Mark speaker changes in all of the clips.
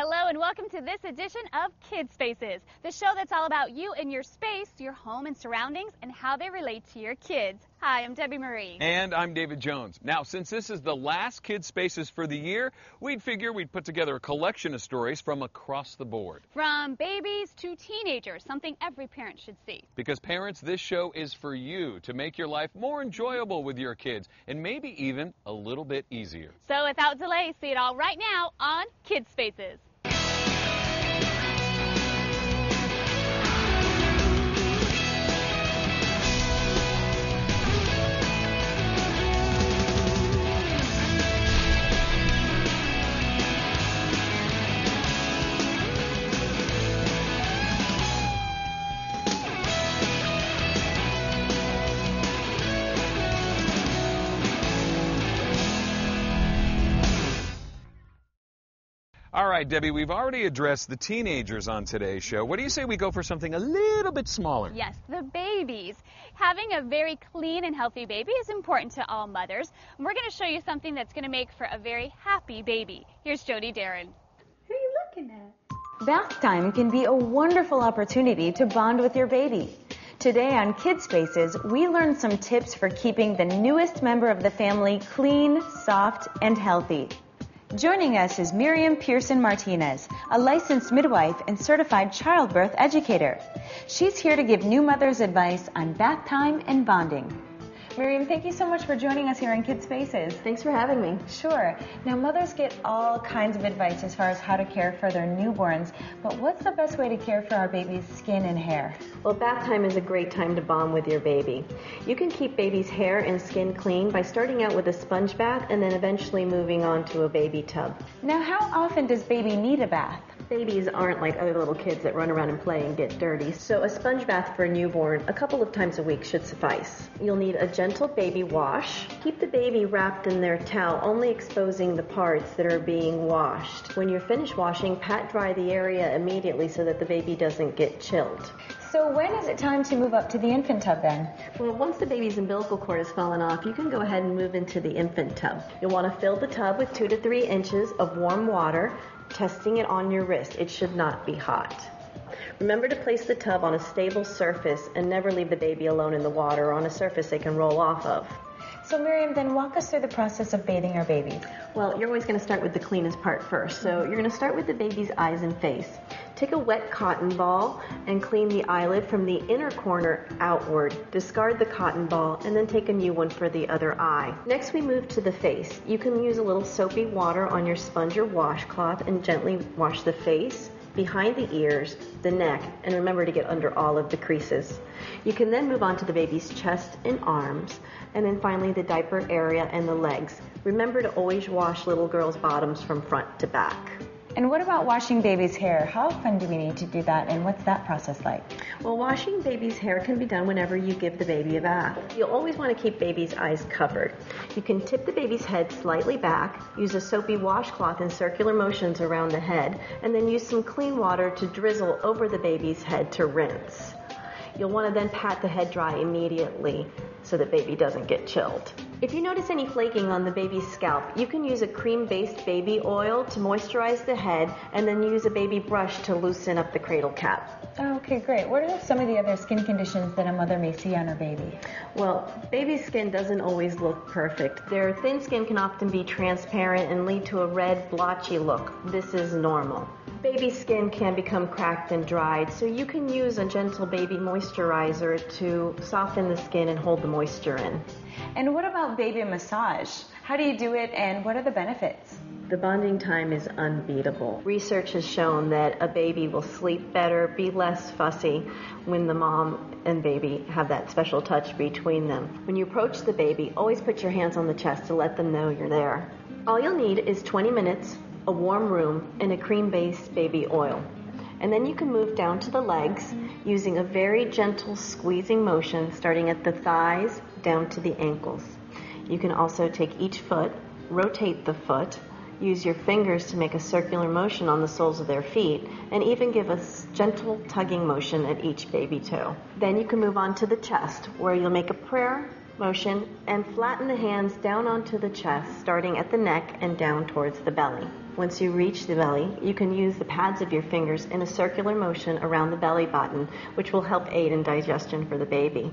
Speaker 1: Hello and welcome to this edition of Kid Spaces, the show that's all about you and your space, your home and surroundings, and how they relate to your kids. Hi, I'm Debbie Marie.
Speaker 2: And I'm David Jones. Now, since this is the last Kid Spaces for the year, we'd figure we'd put together a collection of stories from across the board.
Speaker 1: From babies to teenagers, something every parent should see.
Speaker 2: Because parents, this show is for you to make your life more enjoyable with your kids and maybe even a little bit easier.
Speaker 1: So without delay, see it all right now on Kid Spaces.
Speaker 2: All right, Debbie, we've already addressed the teenagers on today's show. What do you say we go for something a little bit smaller?
Speaker 1: Yes, the babies. Having a very clean and healthy baby is important to all mothers. And we're going to show you something that's going to make for a very happy baby. Here's Jody Darren.
Speaker 3: Who are you looking at?
Speaker 4: Bath time can be a wonderful opportunity to bond with your baby. Today on Kid Spaces, we learn some tips for keeping the newest member of the family clean, soft, and healthy. Joining us is Miriam Pearson Martinez, a licensed midwife and certified childbirth educator. She's here to give new mothers advice on bath time and bonding. Miriam, thank you so much for joining us here on Kid Spaces.
Speaker 3: Thanks for having me.
Speaker 4: Sure. Now, mothers get all kinds of advice as far as how to care for their newborns, but what's the best way to care for our baby's skin and hair?
Speaker 3: Well, bath time is a great time to bond with your baby. You can keep baby's hair and skin clean by starting out with a sponge bath and then eventually moving on to a baby tub.
Speaker 4: Now, how often does baby need a bath?
Speaker 3: Babies aren't like other little kids that run around and play and get dirty, so a sponge bath for a newborn a couple of times a week should suffice. You'll need a gentle baby wash. Keep the baby wrapped in their towel, only exposing the parts that are being washed. When you're finished washing, pat dry the area immediately so that the baby doesn't get chilled.
Speaker 4: So when is it time to move up to the infant tub then?
Speaker 3: Well, once the baby's umbilical cord has fallen off, you can go ahead and move into the infant tub. You'll want to fill the tub with 2 to 3 inches of warm water, testing it on your wrist. It should not be hot. Remember to place the tub on a stable surface and never leave the baby alone in the water or on a surface they can roll off of.
Speaker 4: So Miriam, then walk us through the process of bathing our baby.
Speaker 3: Well, you're always going to start with the cleanest part first. So you're going to start with the baby's eyes and face. Take a wet cotton ball and clean the eyelid from the inner corner outward. Discard the cotton ball and then take a new one for the other eye. Next we move to the face. You can use a little soapy water on your sponge or washcloth and gently wash the face, behind the ears, the neck, and remember to get under all of the creases. You can then move on to the baby's chest and arms, and then finally the diaper area and the legs. Remember to always wash little girls' bottoms from front to back.
Speaker 4: And what about washing baby's hair? How often do we need to do that, and what's that process like?
Speaker 3: Well, washing baby's hair can be done whenever you give the baby a bath. You'll always want to keep baby's eyes covered. You can tip the baby's head slightly back, use a soapy washcloth in circular motions around the head, and then use some clean water to drizzle over the baby's head to rinse. You'll want to then pat the head dry immediately so that baby doesn't get chilled. If you notice any flaking on the baby's scalp, you can use a cream-based baby oil to moisturize the head and then use a baby brush to loosen up the cradle cap.
Speaker 4: Oh, okay, great. What are some of the other skin conditions that a mother may see on her baby?
Speaker 3: Well, baby's skin doesn't always look perfect. Their thin skin can often be transparent and lead to a red, blotchy look. This is normal. Baby skin can become cracked and dried, so you can use a gentle baby moisturizer to soften the skin and hold the moisture in.
Speaker 4: And what about baby massage? How do you do it, and what are the benefits?
Speaker 3: The bonding time is unbeatable. Research has shown that a baby will sleep better, be less fussy when the mom and baby have that special touch between them. When you approach the baby, always put your hands on the chest to let them know you're there. All you'll need is 20 minutes, a warm room, and a cream-based baby oil. And then you can move down to the legs using a very gentle squeezing motion starting at the thighs down to the ankles. You can also take each foot, rotate the foot, use your fingers to make a circular motion on the soles of their feet, and even give a gentle tugging motion at each baby toe. Then you can move on to the chest, where you'll make a prayer motion and flatten the hands down onto the chest, starting at the neck and down towards the belly. Once you reach the belly, you can use the pads of your fingers in a circular motion around the belly button, which will help aid in digestion for the baby.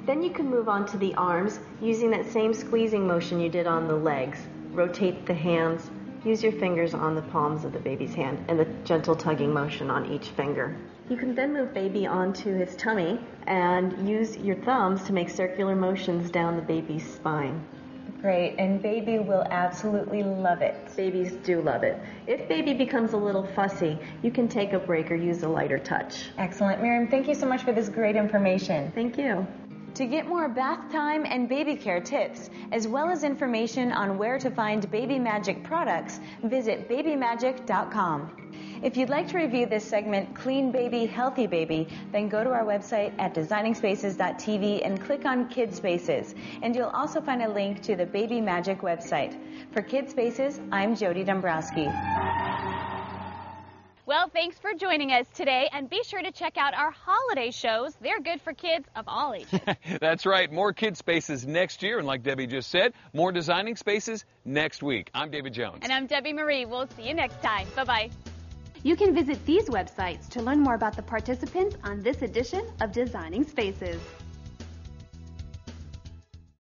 Speaker 3: Then you can move on to the arms using that same squeezing motion you did on the legs. Rotate the hands. Use your fingers on the palms of the baby's hand and the gentle tugging motion on each finger. You can then move baby onto his tummy and use your thumbs to make circular motions down the baby's spine.
Speaker 4: Great, and baby will absolutely love it.
Speaker 3: Babies do love it. If baby becomes a little fussy, you can take a break or use a lighter touch.
Speaker 4: Excellent. Miriam, thank you so much for this great information.
Speaker 3: Thank you.
Speaker 4: To get more bath time and baby care tips, as well as information on where to find Baby Magic products, visit babymagic.com. If you'd like to review this segment, Clean Baby, Healthy Baby, then go to our website at designingspaces.tv and click on Kids Spaces. And you'll also find a link to the Baby Magic website. For Kids Spaces, I'm Jody Dombrowski.
Speaker 1: Well, thanks for joining us today, and be sure to check out our holiday shows. They're good for kids of all ages.
Speaker 2: That's right. More Kids Spaces next year, and like Debbie just said, more Designing Spaces next week. I'm David Jones.
Speaker 1: And I'm Debbie Marie. We'll see you next time. Bye-bye.
Speaker 5: You can visit these websites to learn more about the participants on this edition of Designing Spaces.